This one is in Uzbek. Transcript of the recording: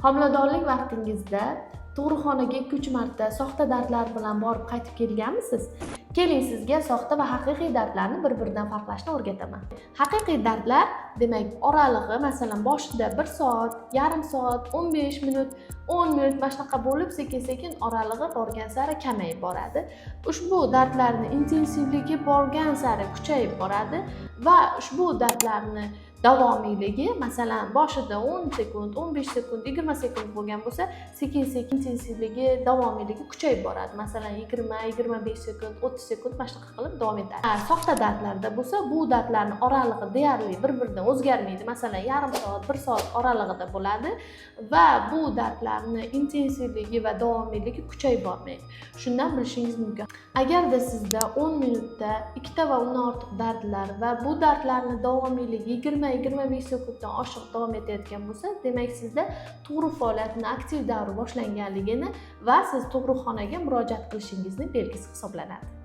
Homiladorlik vaqtingizda tug'ruqxonaga 2-3 marta soxta dardlar bilan borib qaytib kelganmisiz? Keling, sizga soxta va haqiqiy dardlarni bir-biridan farqlashni o'rgataman. Haqiqiy dardlar, demak, oralig'i, masalan, boshida 1 soat, yarim soat, 15 minut, 10 minut mana shunaqa bo'lib, sekin-sekin oralig'i borgan sari kamayib boradi. Ushbu dardlarning intensivligi borgan sari kuchayib boradi va ushbu dardlarni davomiyligi, masalan, boshida 10 sekund, 15 sekund, 20 sekund bo'lgan bo'lsa, sekin-sekin intensivligi, davomiyligi kuchayib boradi. Masalan, 20, 25 sekund, 30 sekund mana shunaqa qilib davom etadi. Soxta dardlarda bo'lsa, bu dardlarning oralig'i deyarli bir-biridan o'zgarmaydi. Masalan, yarim soat, 1 soat oralig'ida bo'ladi va bu dardlarning intensivligi va davomiyligi kuchayib bormaydi. Shundan bilishingiz mumkin. Agarda sizda 10 minutda 2 ta va undan ortiq dardlar va bu dardlarning davomiyligi 20-25 sekunddan oshiq davom etayotgan bo'lsa, demak sizda tug'ruq faoliyatining aktiv davri boshlanganligini va siz tug'ruqxonaga murojaat qilishingizni belgisi hisoblanadi.